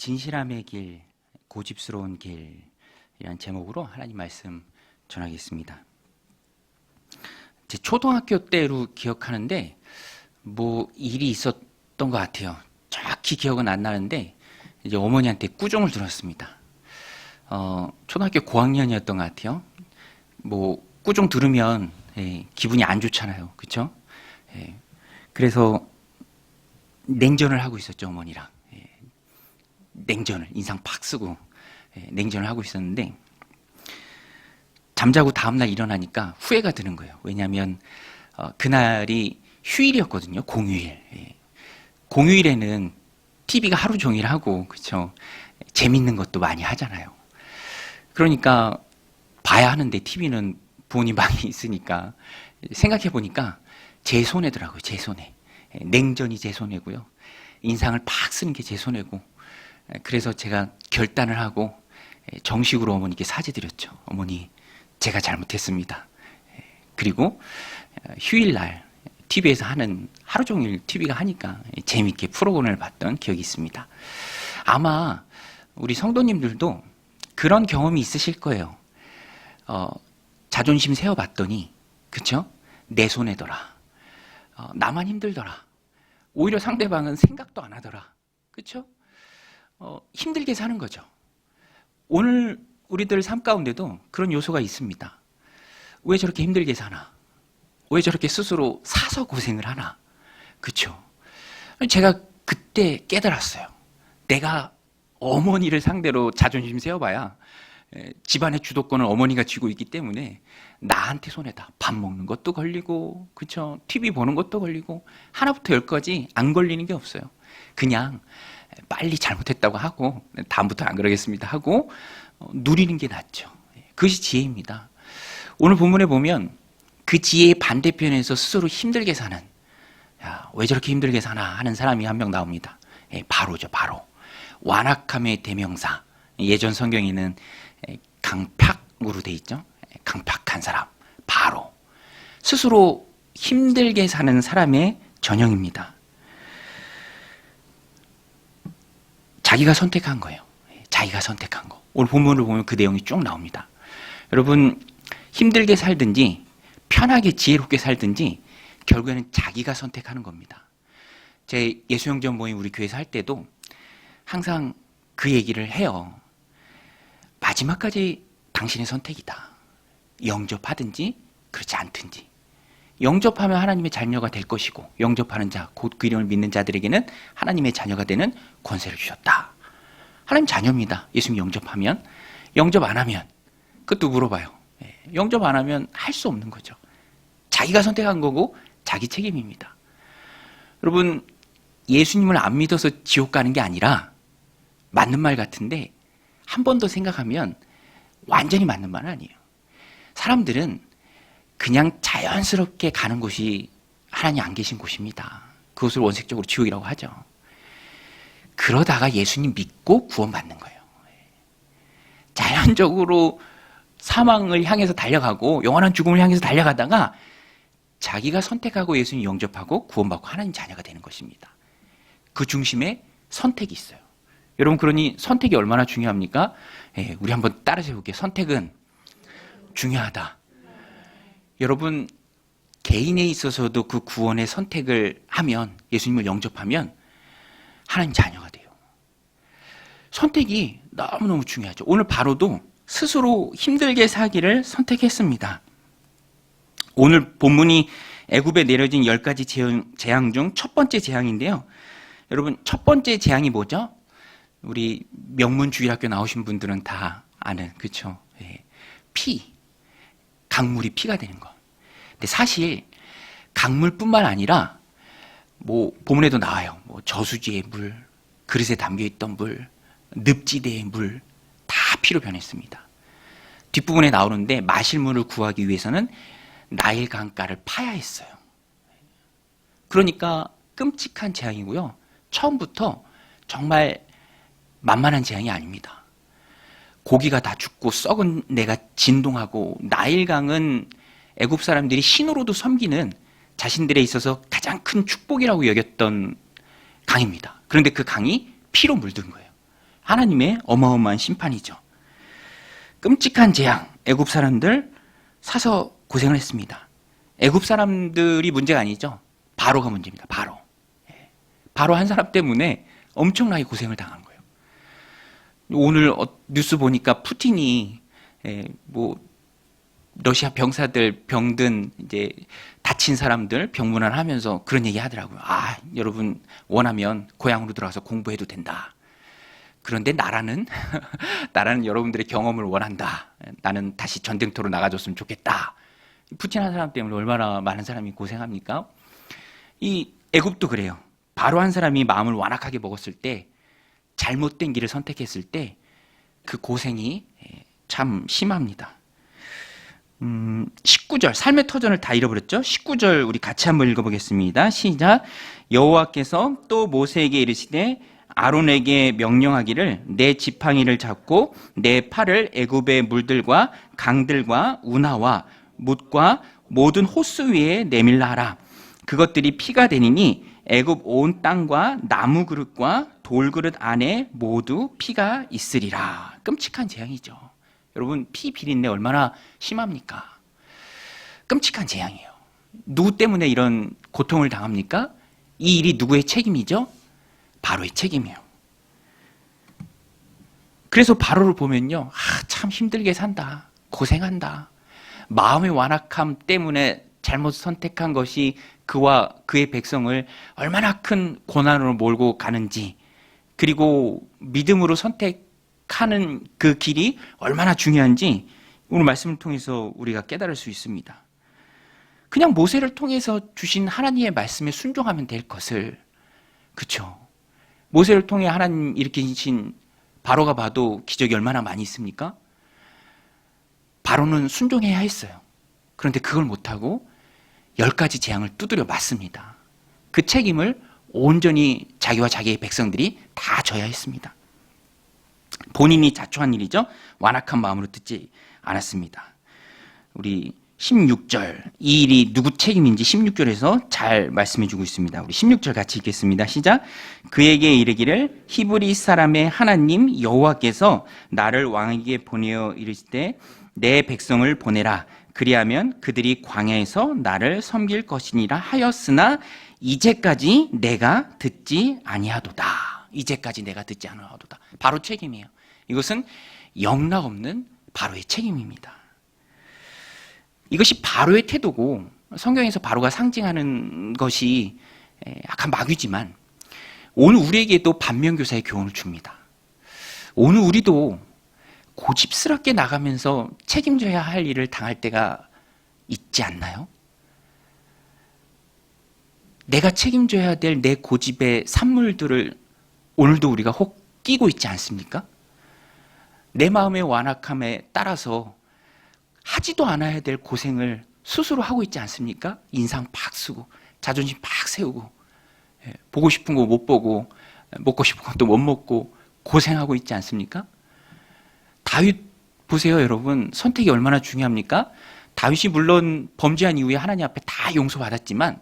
진실함의 길, 고집스러운 길이라는 제목으로 하나님 말씀 전하겠습니다. 제 초등학교 때로 기억하는데 뭐 일이 있었던 것 같아요. 정확히 기억은 안 나는데 이제 어머니한테 꾸중을 들었습니다. 초등학교 고학년이었던 것 같아요. 뭐 꾸중 들으면 기분이 안 좋잖아요, 그렇죠? 그래서 냉전을 하고 있었죠, 어머니랑. 냉전을 인상 팍 쓰고 냉전을 하고 있었는데 잠자고 다음날 일어나니까 후회가 드는 거예요. 왜냐하면 그날이 휴일이었거든요. 공휴일. 공휴일에는 TV가 하루 종일 하고 그렇죠. 재밌는 것도 많이 하잖아요. 그러니까 봐야 하는데 TV는 부모님 방에 있으니까 생각해 보니까 제 손해더라고요. 제 손해. 냉전이 제 손해고요. 인상을 팍 쓰는 게 제 손해고. 그래서 제가 결단을 하고 정식으로 어머니께 사죄드렸죠. 어머니, 제가 잘못했습니다. 그리고 휴일날 TV에서 하는 하루 종일 TV가 하니까 재미있게 프로그램을 봤던 기억이 있습니다. 아마 우리 성도님들도 그런 경험이 있으실 거예요. 자존심 세워봤더니 그쵸? 내 손해더라. 나만 힘들더라. 오히려 상대방은 생각도 안 하더라. 그쵸? 힘들게 사는 거죠. 오늘 우리들 삶 가운데도 그런 요소가 있습니다. 왜 저렇게 힘들게 사나? 왜 저렇게 스스로 사서 고생을 하나? 그쵸? 제가 그때 깨달았어요. 내가 어머니를 상대로 자존심 세워봐야 집안의 주도권을 어머니가 쥐고 있기 때문에 나한테 손해다. 밥 먹는 것도 걸리고, 그쵸? TV 보는 것도 걸리고, 하나부터 열까지 안 걸리는 게 없어요. 그냥 빨리 잘못했다고 하고, 다음부터 안 그러겠습니다 하고, 누리는 게 낫죠. 그것이 지혜입니다. 오늘 본문에 보면 그 지혜의 반대편에서 스스로 힘들게 사는, 야, 왜 저렇게 힘들게 사나 하는 사람이 한 명 나옵니다. 바로죠, 바로. 완악함의 대명사. 예전 성경에는 강팍으로 돼 있죠. 강팍한 사람, 바로. 스스로 힘들게 사는 사람의 전형입니다. 자기가 선택한 거예요. 자기가 선택한 거. 오늘 본문을 보면 그 내용이 쭉 나옵니다. 여러분, 힘들게 살든지 편하게 지혜롭게 살든지 결국에는 자기가 선택하는 겁니다. 제 예수영전 모임 우리 교회에서 할 때도 항상 그 얘기를 해요. 마지막까지 당신의 선택이다. 영접하든지 그렇지 않든지. 영접하면 하나님의 자녀가 될 것이고 영접하는 자, 곧 그 이름을 믿는 자들에게는 하나님의 자녀가 되는 권세를 주셨다. 하나님 자녀입니다. 예수님 영접하면. 영접 안 하면 그것도 물어봐요. 영접 안 하면 할 수 없는 거죠. 자기가 선택한 거고 자기 책임입니다. 여러분, 예수님을 안 믿어서 지옥 가는 게 아니라 맞는 말 같은데 한 번 더 생각하면 완전히 맞는 말은 아니에요. 사람들은 그냥 자연스럽게 가는 곳이 하나님 안 계신 곳입니다. 그것을 원색적으로 지옥이라고 하죠. 그러다가 예수님 믿고 구원받는 거예요. 자연적으로 사망을 향해서 달려가고 영원한 죽음을 향해서 달려가다가 자기가 선택하고 예수님 영접하고 구원받고 하나님 자녀가 되는 것입니다. 그 중심에 선택이 있어요. 여러분, 그러니 선택이 얼마나 중요합니까? 우리 한번 따라 해볼게요. 선택은 중요하다. 여러분, 개인에 있어서도 그 구원의 선택을 하면, 예수님을 영접하면 하나님 자녀가 돼요. 선택이 너무너무 중요하죠. 오늘 바로도 스스로 힘들게 살기를 선택했습니다. 오늘 본문이 애굽에 내려진 10가지 재앙 중 첫 번째 재앙인데요. 여러분, 첫 번째 재앙이 뭐죠? 우리 명문주일학교 나오신 분들은 다 아는, 그렇죠? 피, 강물이 피가 되는 거. 근데 사실 강물뿐만 아니라 뭐 본문에도 나와요. 뭐 저수지의 물, 그릇에 담겨있던 물, 늪지대의 물 다 피로 변했습니다. 뒷부분에 나오는데 마실 물을 구하기 위해서는 나일 강가를 파야 했어요. 그러니까 끔찍한 재앙이고요. 처음부터 정말 만만한 재앙이 아닙니다. 고기가 다 죽고 썩은 내가 진동하고 나일강은 애굽 사람들이 신으로도 섬기는 자신들에 있어서 가장 큰 축복이라고 여겼던 강입니다. 그런데 그 강이 피로 물든 거예요. 하나님의 어마어마한 심판이죠. 끔찍한 재앙, 애굽 사람들 사서 고생을 했습니다. 애굽 사람들이 문제가 아니죠. 바로가 문제입니다. 바로. 바로 한 사람 때문에 엄청나게 고생을 당한 거예요. 오늘 뉴스 보니까 푸틴이 뭐 러시아 병사들 병든 이제 다친 사람들 병문안하면서 그런 얘기 하더라고요. 아, 여러분 원하면 고향으로 들어가서 공부해도 된다. 그런데 나라는 여러분들의 경험을 원한다. 나는 다시 전쟁터로 나가줬으면 좋겠다. 푸틴 한 사람 때문에 얼마나 많은 사람이 고생합니까? 이 애굽도 그래요. 바로 한 사람이 마음을 완악하게 먹었을 때, 잘못된 길을 선택했을 때 그 고생이 참 심합니다. 19절, 삶의 터전을 다 잃어버렸죠? 19절 우리 같이 한번 읽어보겠습니다. 시작. 여호와께서 또 모세에게 이르시되 아론에게 명령하기를 내 지팡이를 잡고 내 팔을 애굽의 물들과 강들과 운하와 뭇과 모든 호수 위에 내밀라 하라. 그것들이 피가 되니니 애굽 온 땅과 나무 그릇과 돌그릇 안에 모두 피가 있으리라. 끔찍한 재앙이죠. 여러분, 피 비린내 얼마나 심합니까? 끔찍한 재앙이에요. 누구 때문에 이런 고통을 당합니까? 이 일이 누구의 책임이죠? 바로의 책임이에요. 그래서 바로를 보면요, 참 힘들게 산다, 고생한다. 마음의 완악함 때문에 잘못 선택한 것이 그와 그의 백성을 얼마나 큰 고난으로 몰고 가는지, 그리고 믿음으로 선택하는 그 길이 얼마나 중요한지 오늘 말씀을 통해서 우리가 깨달을 수 있습니다. 그냥 모세를 통해서 주신 하나님의 말씀에 순종하면 될 것을, 그렇죠? 모세를 통해 하나님 일으키신 바로가 봐도 기적이 얼마나 많이 있습니까? 바로는 순종해야 했어요. 그런데 그걸 못하고 10가지 재앙을 두드려 맞습니다. 그 책임을 온전히 자기와 자기의 백성들이 다 져야 했습니다. 본인이 자초한 일이죠. 완악한 마음으로 듣지 않았습니다. 우리 16절, 이 일이 누구 책임인지 16절에서 잘 말씀해 주고 있습니다. 우리 16절 같이 읽겠습니다. 시작. 그에게 이르기를 히브리 사람의 하나님 여호와께서 나를 왕에게 보내어 이르시되 내 백성을 보내라. 그리하면 그들이 광야에서 나를 섬길 것이니라 하였으나 이제까지 내가 듣지 아니하도다. 이제까지 내가 듣지 아니하도다. 바로 책임이에요. 이것은 영락없는 바로의 책임입니다. 이것이 바로의 태도고, 성경에서 바로가 상징하는 것이 약간 마귀지만 오늘 우리에게도 반면교사의 교훈을 줍니다. 오늘 우리도 고집스럽게 나가면서 책임져야 할 일을 당할 때가 있지 않나요? 내가 책임져야 될 내 고집의 산물들을 오늘도 우리가 혹 끼고 있지 않습니까? 내 마음의 완악함에 따라서 하지도 않아야 될 고생을 스스로 하고 있지 않습니까? 인상 팍 쓰고 자존심 팍 세우고 보고 싶은 거 못 보고 먹고 싶은 것도 못 먹고 고생하고 있지 않습니까? 다윗 보세요, 여러분. 선택이 얼마나 중요합니까? 다윗이 물론 범죄한 이후에 하나님 앞에 다 용서받았지만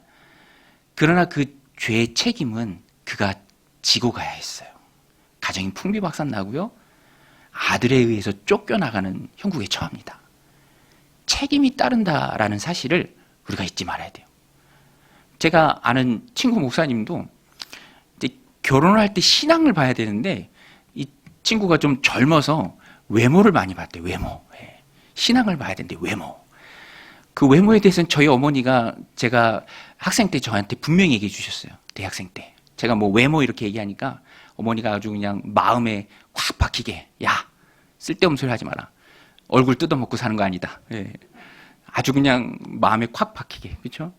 그러나 그 죄의 책임은 그가 지고 가야 했어요. 가정이 풍비박산 나고요. 아들에 의해서 쫓겨나가는 형국에 처합니다. 책임이 따른다라는 사실을 우리가 잊지 말아야 돼요. 제가 아는 친구 목사님도 이제 결혼을 할 때 신앙을 봐야 되는데 이 친구가 좀 젊어서 외모를 많이 봤대요. 외모. 신앙을 봐야 되는데 외모. 그 외모에 대해서는 저희 어머니가 제가 학생 때 저한테 분명히 얘기해 주셨어요. 대학생 때. 제가 뭐 외모 이렇게 얘기하니까 어머니가 아주 그냥 마음에 확 박히게, 야, 쓸데없는 소리 하지 마라. 얼굴 뜯어먹고 사는 거 아니다. 아주 그냥 마음에 콱 박히게. 그렇죠?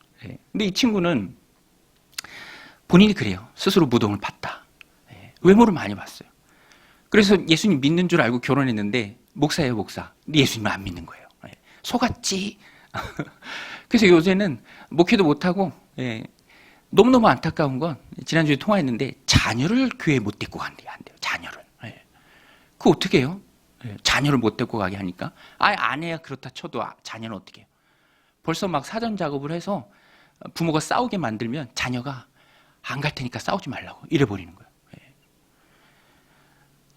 근데 이 친구는 본인이 그래요. 스스로 무덤을 봤다. 외모를 많이 봤어요. 그래서 예수님 믿는 줄 알고 결혼했는데 목사예요, 목사. 근데 예수님을 안 믿는 거예요. 속았지. 그래서 요새는 목회도 못하고 너무너무 안타까운 건 지난주에 통화했는데 자녀를 교회에 못 데리고 간대요. 안 돼요. 자녀를. 그거 어떻게 해요? 자녀를 못 데리고 가게 하니까. 아내야 그렇다 쳐도 자녀는 어떻게 해요? 벌써 막 사전 작업을 해서 부모가 싸우게 만들면 자녀가 안 갈 테니까 싸우지 말라고 이래 버리는 거예요.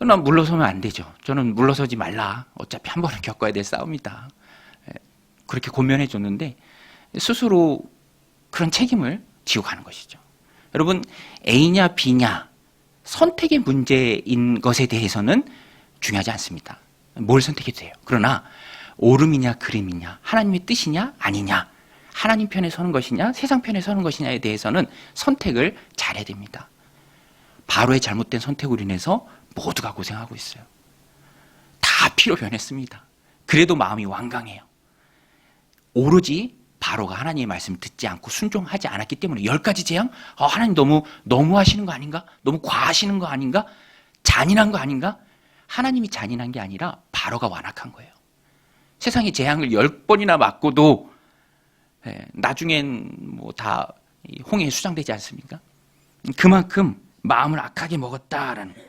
그러나 물러서면 안 되죠. 저는 물러서지 말라. 어차피 한 번은 겪어야 될 싸움이다. 그렇게 권면해 줬는데 스스로 그런 책임을 지고 가는 것이죠. 여러분, A냐 B냐 선택의 문제인 것에 대해서는 중요하지 않습니다. 뭘 선택해도 돼요. 그러나 옳음이냐 그름이냐 하나님의 뜻이냐 아니냐 하나님 편에 서는 것이냐 세상 편에 서는 것이냐에 대해서는 선택을 잘해야 됩니다. 바로의 잘못된 선택으로 인해서 모두가 고생하고 있어요. 다 피로 변했습니다. 그래도 마음이 완강해요. 오로지 바로가 하나님의 말씀을 듣지 않고 순종하지 않았기 때문에 10가지 재앙? 하나님 너무 하시는 거 아닌가? 너무 과하시는 거 아닌가? 잔인한 거 아닌가? 하나님이 잔인한 게 아니라 바로가 완악한 거예요. 세상에 재앙을 10번이나 맞고도 나중엔 뭐 다 홍해에 수장되지 않습니까? 그만큼 마음을 악하게 먹었다라는.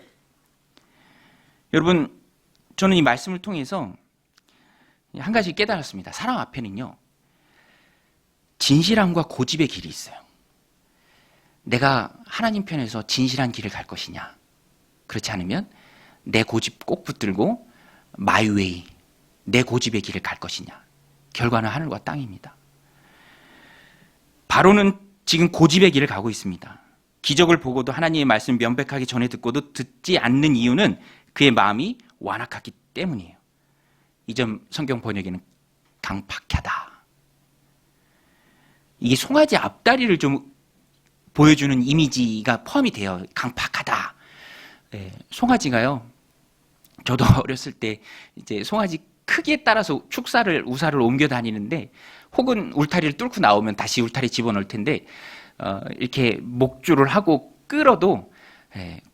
여러분, 저는 이 말씀을 통해서 한 가지 깨달았습니다. 사람 앞에는요, 진실함과 고집의 길이 있어요. 내가 하나님 편에서 진실한 길을 갈 것이냐, 그렇지 않으면 내 고집 꼭 붙들고 my way, 내 고집의 길을 갈 것이냐. 결과는 하늘과 땅입니다. 바로는 지금 고집의 길을 가고 있습니다. 기적을 보고도 하나님의 말씀 명백하게 전해 듣고도 듣지 않는 이유는 그의 마음이 완악하기 때문이에요. 이 점 성경 번역에는 강팍하다. 이게 송아지 앞다리를 좀 보여주는 이미지가 포함이 돼요. 강팍하다. 송아지가요. 저도 어렸을 때 이제 송아지 크기에 따라서 우사를 옮겨 다니는데, 혹은 울타리를 뚫고 나오면 다시 울타리 집어넣을 텐데, 이렇게 목줄을 하고 끌어도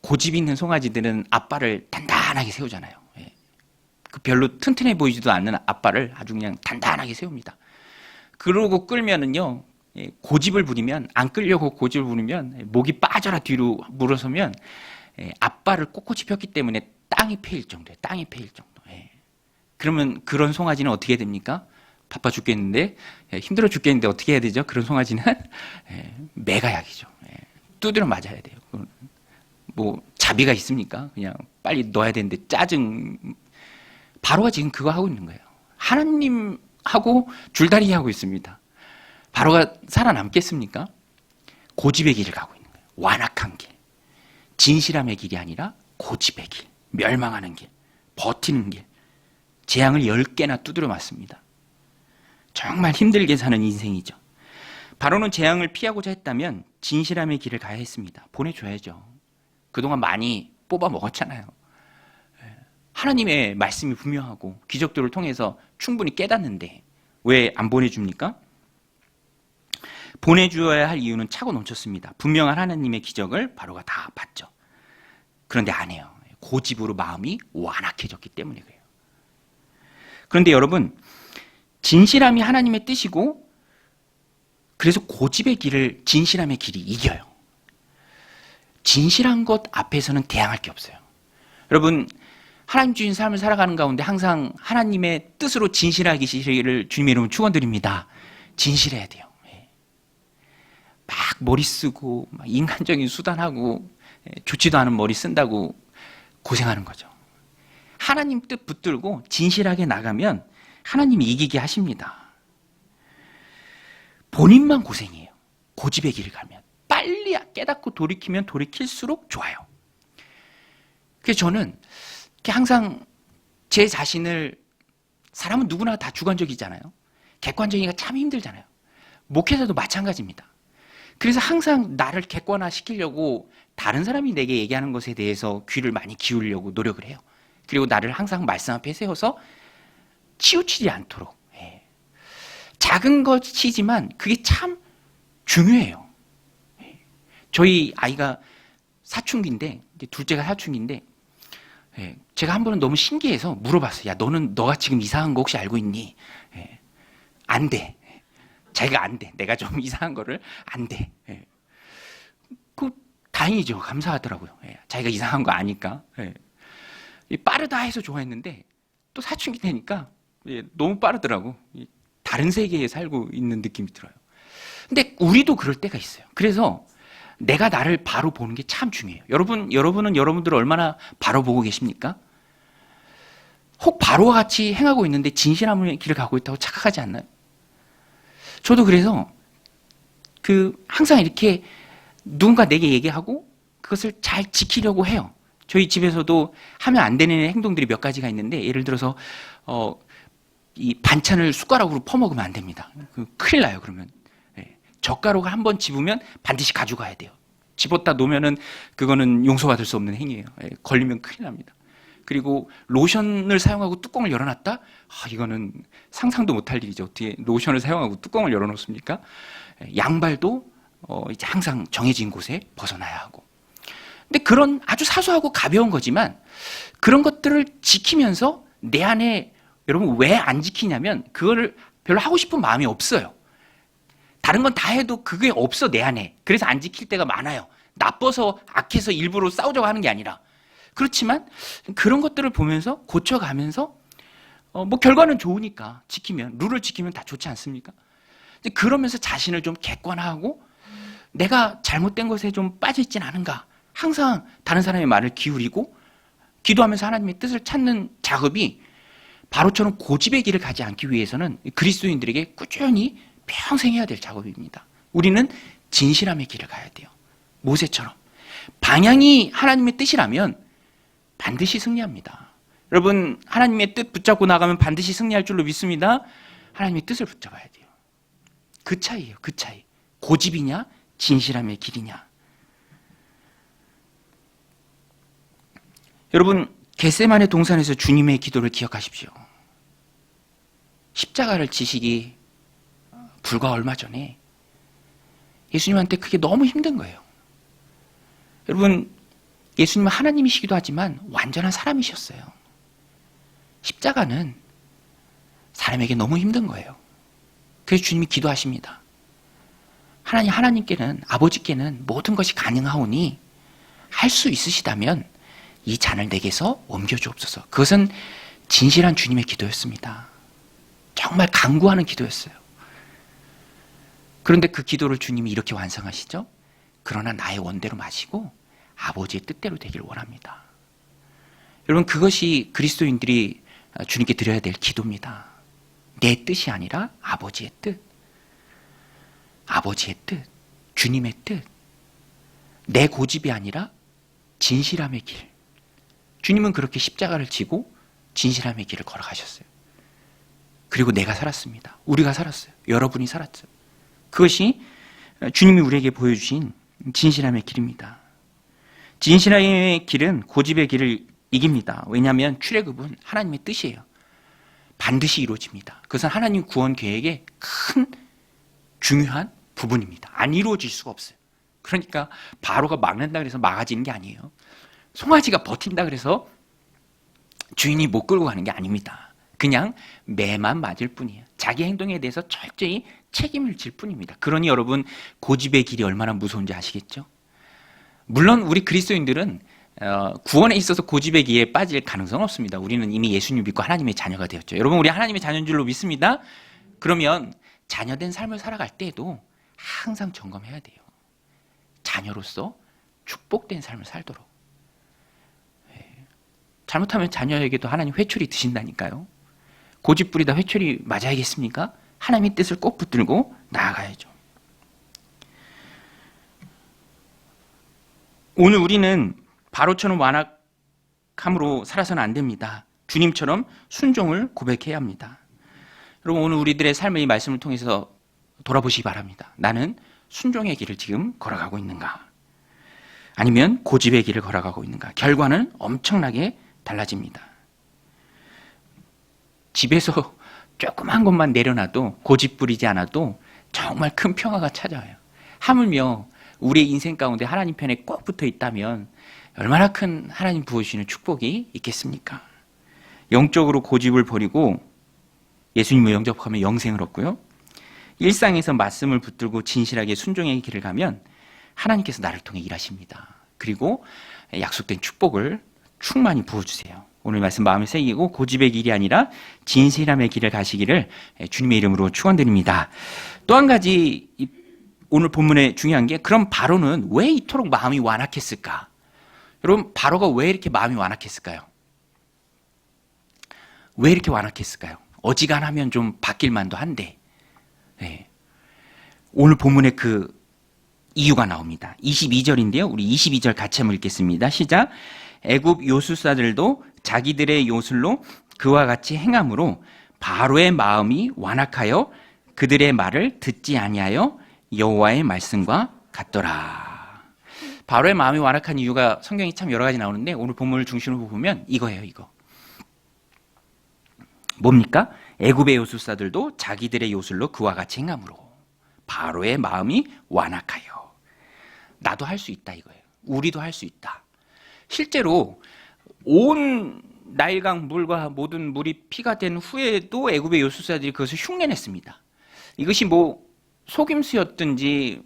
고집 있는 송아지들은 앞발을 단단하게 세우잖아요. 그 별로 튼튼해 보이지도 않는 앞발을 아주 그냥 단단하게 세웁니다. 그러고 끌면은요, 고집을 부리면, 안 끌려고 고집을 부리면 목이 빠져라 뒤로 물어서면 앞발을 꼿꼿이 폈기 때문에 땅이 패일 정도예요. 땅이 패일 정도. 그러면 그런 송아지는 어떻게 됩니까? 바빠 죽겠는데, 힘들어 죽겠는데 어떻게 해야 되죠? 그런 송아지는 매가약이죠. 두드려 맞아야 돼요. 뭐 자비가 있습니까? 그냥 빨리 넣어야 되는데 짜증. 바로가 지금 그거 하고 있는 거예요. 하나님하고 줄다리기 하고 있습니다. 바로가 살아남겠습니까? 고집의 길을 가고 있는 거예요. 완악한 길. 진실함의 길이 아니라 고집의 길. 멸망하는 길. 버티는 길. 재앙을 10개나 두드려 맞습니다. 정말 힘들게 사는 인생이죠. 바로는 재앙을 피하고자 했다면 진실함의 길을 가야 했습니다. 보내줘야죠. 그동안 많이 뽑아 먹었잖아요. 하나님의 말씀이 분명하고 기적들을 통해서 충분히 깨닫는데 왜 안 보내줍니까? 보내주어야 할 이유는 차고 넘쳤습니다. 분명한 하나님의 기적을 바로가 다 봤죠. 그런데 안 해요. 고집으로 마음이 완악해졌기 때문에 그래요. 그런데 여러분, 진실함이 하나님의 뜻이고, 그래서 고집의 길을, 진실함의 길이 이겨요. 진실한 것 앞에서는 대항할 게 없어요. 여러분, 하나님 주신 삶을 살아가는 가운데 항상 하나님의 뜻으로 진실하기를 주님의 이름으로 축원드립니다. 진실해야 돼요. 막 머리 쓰고 막 인간적인 수단하고 좋지도 않은 머리 쓴다고 고생하는 거죠. 하나님 뜻 붙들고 진실하게 나가면 하나님이 이기게 하십니다. 본인만 고생이에요. 고집의 길을 가면. 빨리 깨닫고 돌이키면 돌이킬수록 좋아요. 그래서 저는 항상 제 자신을, 사람은 누구나 다 주관적이잖아요. 객관적이기가 참 힘들잖아요. 목회자도 마찬가지입니다. 그래서 항상 나를 객관화시키려고 다른 사람이 내게 얘기하는 것에 대해서 귀를 많이 기울이려고 노력을 해요. 그리고 나를 항상 말씀 앞에 세워서 치우치지 않도록. 작은 것이지만 그게 참 중요해요. 저희 아이가 사춘기인데, 둘째가 사춘기인데, 제가 한 번은 너무 신기해서 물어봤어요. 야, 너가 지금 이상한 거 혹시 알고 있니? 안 돼. 자기가 안 돼. 내가 좀 이상한 거를 안 돼. 그 다행이죠. 감사하더라고요. 자기가 이상한 거 아니까. 빠르다 해서 좋아했는데 또 사춘기 되니까 너무 빠르더라고. 다른 세계에 살고 있는 느낌이 들어요. 근데 우리도 그럴 때가 있어요. 그래서 내가 나를 바로 보는 게 참 중요해요. 여러분은 여러분들을 얼마나 바로 보고 계십니까? 혹 바로와 같이 행하고 있는데 진실함의 길을 가고 있다고 착각하지 않나요? 저도 그래서 항상 이렇게 누군가 내게 얘기하고 그것을 잘 지키려고 해요. 저희 집에서도 하면 안 되는 행동들이 몇 가지가 있는데, 예를 들어서 이 반찬을 숟가락으로 퍼먹으면 안 됩니다. 큰일 나요. 그러면 젓가락을 한번 집으면 반드시 가져가야 돼요. 집었다 놓으면은 그거는 용서받을 수 없는 행위예요. 걸리면 큰일 납니다. 그리고 로션을 사용하고 뚜껑을 열어놨다? 이거는 상상도 못할 일이죠. 어떻게 로션을 사용하고 뚜껑을 열어놓습니까? 양발도 이제 항상 정해진 곳에 벗어나야 하고. 근데 그런 아주 사소하고 가벼운 거지만 그런 것들을 지키면서 내 안에, 여러분 왜 안 지키냐면 그거를 별로 하고 싶은 마음이 없어요. 다른 건 다 해도 그게 없어, 내 안에. 그래서 안 지킬 때가 많아요. 나빠서 악해서 일부러 싸우자고 하는 게 아니라. 그렇지만 그런 것들을 보면서 고쳐가면서 뭐 결과는 좋으니까 지키면, 룰을 지키면 다 좋지 않습니까? 그러면서 자신을 좀 객관화하고 내가 잘못된 것에 좀 빠져있진 않은가, 항상 다른 사람의 말을 기울이고 기도하면서 하나님의 뜻을 찾는 작업이 바로처럼 고집의 길을 가지 않기 위해서는 그리스도인들에게 꾸준히 평생 해야 될 작업입니다. 우리는 진실함의 길을 가야 돼요. 모세처럼 방향이 하나님의 뜻이라면 반드시 승리합니다. 여러분, 하나님의 뜻 붙잡고 나가면 반드시 승리할 줄로 믿습니다. 하나님의 뜻을 붙잡아야 돼요. 그 차이예요. 그 차이. 고집이냐 진실함의 길이냐. 여러분, 겟세마네 동산에서 주님의 기도를 기억하십시오. 십자가를 지시기 불과 얼마 전에 예수님한테 그게 너무 힘든 거예요. 여러분, 예수님은 하나님이시기도 하지만 완전한 사람이셨어요. 십자가는 사람에게 너무 힘든 거예요. 그래서 주님이 기도하십니다. 하나님께는, 아버지께는 모든 것이 가능하오니 할 수 있으시다면 이 잔을 내게서 옮겨주옵소서. 그것은 진실한 주님의 기도였습니다. 정말 간구하는 기도였어요. 그런데 그 기도를 주님이 이렇게 완성하시죠. 그러나 나의 원대로 마시고 아버지의 뜻대로 되길 원합니다. 여러분, 그것이 그리스도인들이 주님께 드려야 될 기도입니다. 내 뜻이 아니라 아버지의 뜻. 아버지의 뜻. 주님의 뜻. 내 고집이 아니라 진실함의 길. 주님은 그렇게 십자가를 지고 진실함의 길을 걸어가셨어요. 그리고 내가 살았습니다. 우리가 살았어요. 여러분이 살았어요. 그것이 주님이 우리에게 보여주신 진실함의 길입니다. 진실함의 길은 고집의 길을 이깁니다. 왜냐하면 출애굽은 하나님의 뜻이에요. 반드시 이루어집니다. 그것은 하나님 구원 계획의 큰 중요한 부분입니다. 안 이루어질 수가 없어요. 그러니까 바로가 막는다 그래서 막아지는 게 아니에요. 송아지가 버틴다 그래서 주인이 못 끌고 가는 게 아닙니다. 그냥 매만 맞을 뿐이에요. 자기 행동에 대해서 철저히 책임을 질 뿐입니다. 그러니 여러분, 고집의 길이 얼마나 무서운지 아시겠죠? 물론 우리 그리스도인들은 구원에 있어서 고집의 길에 빠질 가능성은 없습니다. 우리는 이미 예수님 믿고 하나님의 자녀가 되었죠. 여러분, 우리 하나님의 자녀인 줄로 믿습니다. 그러면 자녀된 삶을 살아갈 때에도 항상 점검해야 돼요. 자녀로서 축복된 삶을 살도록. 잘못하면 자녀에게도 하나님 회초리 드신다니까요. 고집 부리다 회초리 맞아야겠습니까? 하나님의 뜻을 꼭 붙들고 나아가야죠. 오늘 우리는 바로처럼 완악함으로 살아서는 안 됩니다. 주님처럼 순종을 고백해야 합니다. 여러분, 오늘 우리들의 삶의 이 말씀을 통해서 돌아보시기 바랍니다. 나는 순종의 길을 지금 걸어가고 있는가? 아니면 고집의 길을 걸어가고 있는가? 결과는 엄청나게 달라집니다. 집에서 조그만 것만 내려놔도, 고집 부리지 않아도 정말 큰 평화가 찾아와요. 하물며 우리의 인생 가운데 하나님 편에 꼭 붙어 있다면 얼마나 큰 하나님 부어주시는 축복이 있겠습니까? 영적으로 고집을 버리고 예수님을 영접하면 영생을 얻고요. 일상에서 말씀을 붙들고 진실하게 순종의 길을 가면 하나님께서 나를 통해 일하십니다. 그리고 약속된 축복을 충만히 부어주세요. 오늘 말씀 마음에 새기고 고집의 길이 아니라 진실함의 길을 가시기를 주님의 이름으로 축원드립니다. 또 한 가지 오늘 본문에 중요한 게 그럼 바로는 왜 이토록 마음이 완악했을까? 여러분 바로가 왜 이렇게 마음이 완악했을까요? 왜 이렇게 완악했을까요? 어지간하면 좀 바뀔 만도 한데 네. 오늘 본문에 그 이유가 나옵니다. 22절인데요. 우리 22절 같이 한번 읽겠습니다. 시작. 애굽 요술사들도 자기들의 요술로 그와 같이 행함으로 바로의 마음이 완악하여 그들의 말을 듣지 아니하여 여호와의 말씀과 같더라. 바로의 마음이 완악한 이유가 성경이 참 여러 가지 나오는데 오늘 본문을 중심으로 보면 이거예요. 이거. 뭡니까? 애굽의 요술사들도 자기들의 요술로 그와 같이 행함으로 바로의 마음이 완악하여. 나도 할 수 있다 이거예요. 우리도 할 수 있다. 실제로 온 나일강 물과 모든 물이 피가 된 후에도 애굽의 요술사들이 그것을 흉내냈습니다. 이것이 뭐 속임수였든지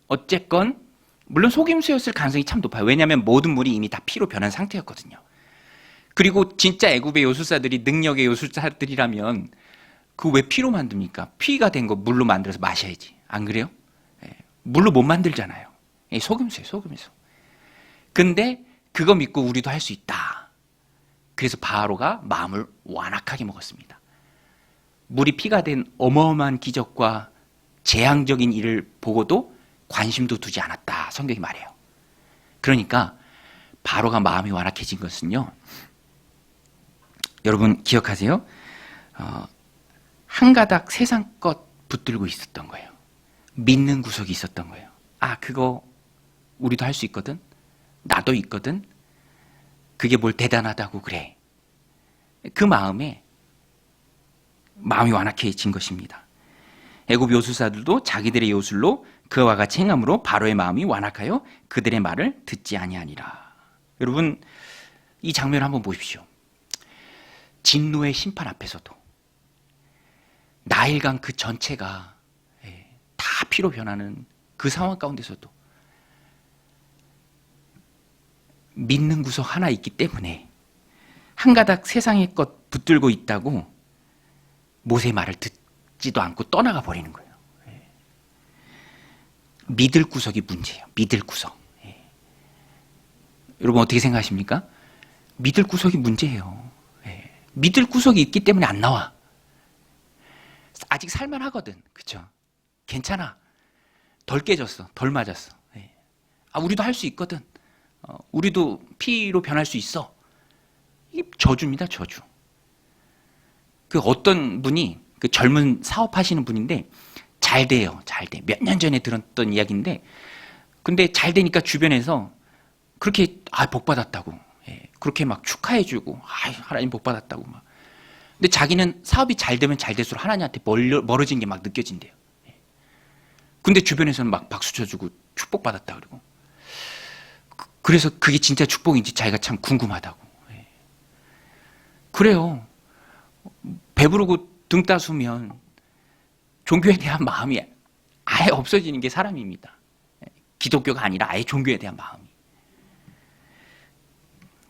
어쨌건 물론 속임수였을 가능성이 참 높아요. 왜냐하면 모든 물이 이미 다 피로 변한 상태였거든요. 그리고 진짜 애굽의 요술사들이 능력의 요술사들이라면 그 왜 피로 만듭니까? 피가 된 거 물로 만들어서 마셔야지. 안 그래요? 물로 못 만들잖아요. 속임수예요, 속임수. 근데 그거 믿고 우리도 할 수 있다. 그래서 바로가 마음을 완악하게 먹었습니다. 물이 피가 된 어마어마한 기적과 재앙적인 일을 보고도 관심도 두지 않았다. 성경이 말해요. 그러니까 바로가 마음이 완악해진 것은요. 여러분 기억하세요? 한 가닥 세상 것 붙들고 있었던 거예요. 믿는 구석이 있었던 거예요. 아, 그거 우리도 할 수 있거든? 나도 있거든? 그게 뭘 대단하다고 그래. 그 마음이 완악해진 것입니다. 애굽 요술사들도 자기들의 요술로 그와 같이 행함으로 바로의 마음이 완악하여 그들의 말을 듣지 아니하니라. 여러분 이 장면을 한번 보십시오. 진노의 심판 앞에서도 나일강 그 전체가 다 피로 변하는 그 상황 가운데서도 믿는 구석 하나 있기 때문에 한 가닥 세상의 것 붙들고 있다고 모세의 말을 듣지도 않고 떠나가 버리는 거예요. 믿을 구석이 문제예요. 믿을 구석. 여러분 어떻게 생각하십니까? 믿을 구석이 문제예요. 믿을 구석이 있기 때문에 안 나와. 아직 살만하거든. 그렇죠? 괜찮아. 덜 깨졌어. 덜 맞았어. 아, 우리도 할 수 있거든. 우리도 피로 변할 수 있어. 이게 저주입니다. 저주. 그 어떤 분이 그 젊은 사업하시는 분인데 잘 돼요. 잘 돼. 몇 년 전에 들었던 이야기인데 근데 잘 되니까 주변에서 그렇게 복 받았다고. 그렇게 막 축하해주고 하나님 복 받았다고 막. 근데 자기는 사업이 잘 되면 잘 될수록 하나님한테 멀어진 게 막 느껴진대요. 근데 주변에서는 막 박수 쳐주고 축복받았다 그러고. 그래서 그게 진짜 축복인지 자기가 참 궁금하다고. 그래요. 배부르고 등 따수면 종교에 대한 마음이 아예 없어지는 게 사람입니다. 기독교가 아니라 아예 종교에 대한 마음이.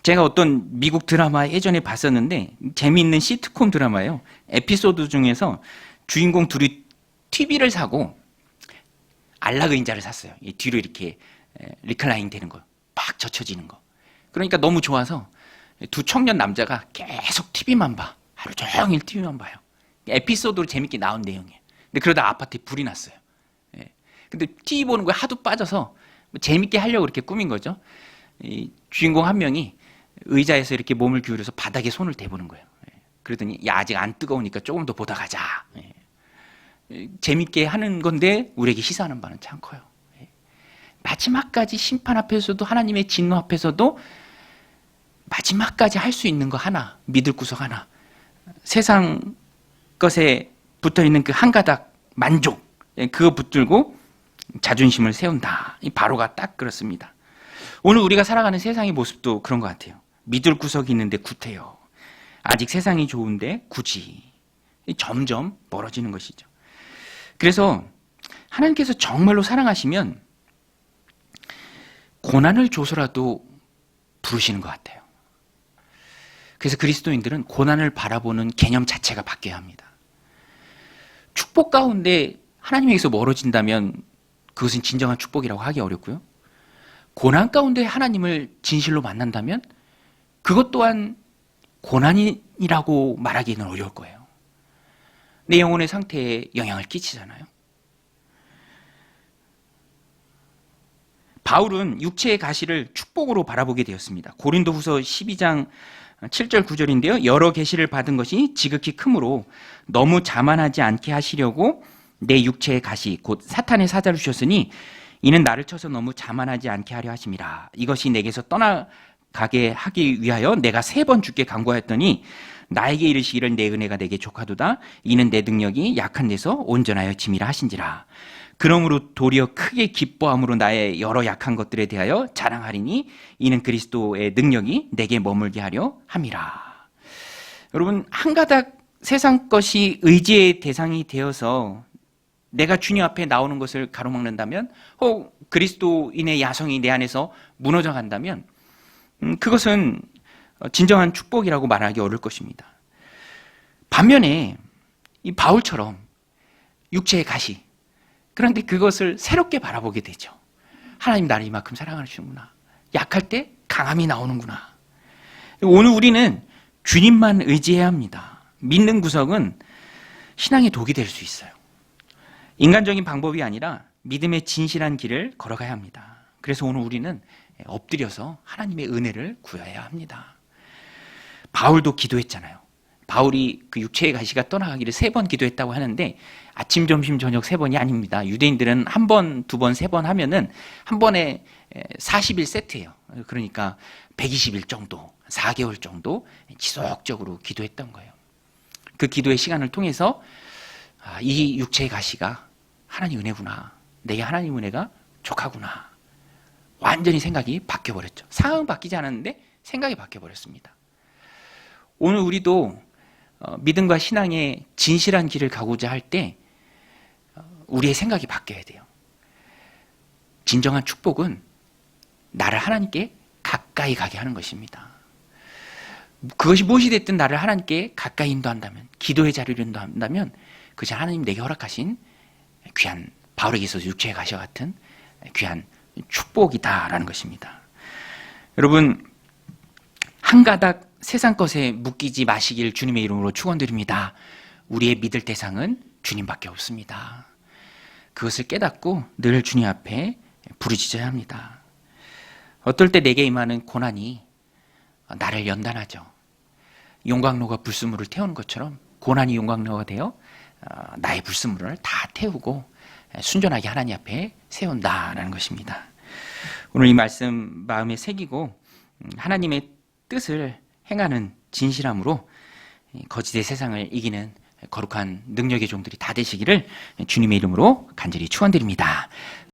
제가 어떤 미국 드라마 예전에 봤었는데 재미있는 시트콤 드라마예요. 에피소드 중에서 주인공 둘이 TV를 사고 안락 의자를 샀어요. 뒤로 이렇게 리클라인 되는 거, 막 젖혀지는 거. 그러니까 너무 좋아서 두 청년 남자가 계속 TV만 봐. 하루 종일 TV만 봐요. 에피소드로 재밌게 나온 내용이에요. 근데 그러다 아파트에 불이 났어요. 근데 TV 보는 거에 하도 빠져서 재밌게 하려고 이렇게 꾸민 거죠. 이 주인공 한 명이 의자에서 이렇게 몸을 기울여서 바닥에 손을 대보는 거예요. 그러더니 야 아직 안 뜨거우니까 조금 더 보다 가자. 재밌게 하는 건데 우리에게 시사하는 바는 참 커요. 마지막까지 심판 앞에서도 하나님의 진노 앞에서도 마지막까지 할 수 있는 거 하나, 믿을 구석 하나, 세상 것에 붙어있는 그 한 가닥 만족, 그거 붙들고 자존심을 세운다. 이 바로가 딱 그렇습니다. 오늘 우리가 살아가는 세상의 모습도 그런 것 같아요. 믿을 구석이 있는데 구태여. 아직 세상이 좋은데 굳이. 점점 멀어지는 것이죠. 그래서 하나님께서 정말로 사랑하시면 고난을 줘서라도 부르시는 것 같아요. 그래서 그리스도인들은 고난을 바라보는 개념 자체가 바뀌어야 합니다. 축복 가운데 하나님에게서 멀어진다면 그것은 진정한 축복이라고 하기 어렵고요. 고난 가운데 하나님을 진실로 만난다면 그것 또한 고난이라고 말하기는 어려울 거예요. 내 영혼의 상태에 영향을 끼치잖아요. 바울은 육체의 가시를 축복으로 바라보게 되었습니다. 고린도후서 12장 7절 9절인데요. 여러 계시를 받은 것이 지극히 크므로 너무 자만하지 않게 하시려고 내 육체의 가시 곧 사탄의 사자를 주셨으니 이는 나를 쳐서 너무 자만하지 않게 하려 하심이라. 이것이 내게서 떠나가게 하기 위하여 내가 3번 주께 간구하였더니 나에게 이르시기를 내 은혜가 내게 족하도다. 이는 내 능력이 약한 데서 온전하여 짐이라 하신지라. 그러므로 도리어 크게 기뻐함으로 나의 여러 약한 것들에 대하여 자랑하리니 이는 그리스도의 능력이 내게 머물게 하려 함이라. 여러분, 한 가닥 세상 것이 의지의 대상이 되어서 내가 주님 앞에 나오는 것을 가로막는다면, 혹 그리스도인의 야성이 내 안에서 무너져 간다면 그것은 진정한 축복이라고 말하기 어려울 것입니다. 반면에 이 바울처럼 육체의 가시, 그런데 그것을 새롭게 바라보게 되죠. 하나님 나를 이만큼 사랑하시는구나. 약할 때 강함이 나오는구나. 오늘 우리는 주님만 의지해야 합니다. 믿는 구석은 신앙의 독이 될 수 있어요. 인간적인 방법이 아니라 믿음의 진실한 길을 걸어가야 합니다. 그래서 오늘 우리는 엎드려서 하나님의 은혜를 구해야 합니다. 바울도 기도했잖아요. 바울이 그 육체의 가시가 떠나가기를 3번 기도했다고 하는데 아침, 점심, 저녁 3번이 아닙니다. 유대인들은 1번, 2번, 3번 하면은 한 번에 40일 세트예요. 그러니까 120일 정도, 4개월 정도 지속적으로 기도했던 거예요. 그 기도의 시간을 통해서 이 육체의 가시가 하나님 은혜구나. 내게 하나님 은혜가 족하구나. 완전히 생각이 바뀌어버렸죠. 상황은 바뀌지 않았는데 생각이 바뀌어버렸습니다. 오늘 우리도 믿음과 신앙의 진실한 길을 가고자 할 때 우리의 생각이 바뀌어야 돼요. 진정한 축복은 나를 하나님께 가까이 가게 하는 것입니다. 그것이 무엇이 됐든 나를 하나님께 가까이 인도한다면, 기도의 자리로 인도한다면 그것이 하나님 내게 허락하신 귀한, 바울에게 있어서 육체의 가시와 같은 귀한 축복이다라는 것입니다. 여러분, 한 가닥 세상 것에 묶이지 마시길 주님의 이름으로 축원드립니다. 우리의 믿을 대상은 주님밖에 없습니다. 그것을 깨닫고 늘 주님 앞에 부르짖어야 합니다. 어떨 때 내게 임하는 고난이 나를 연단하죠. 용광로가 불순물을 태우는 것처럼 고난이 용광로가 되어 나의 불순물을 다 태우고 순전하게 하나님 앞에 세운다라는 것입니다. 오늘 이 말씀 마음에 새기고 하나님의 뜻을 행하는 진실함으로 거짓의 세상을 이기는 거룩한 능력의 종들이 다 되시기를 주님의 이름으로 간절히 축원드립니다.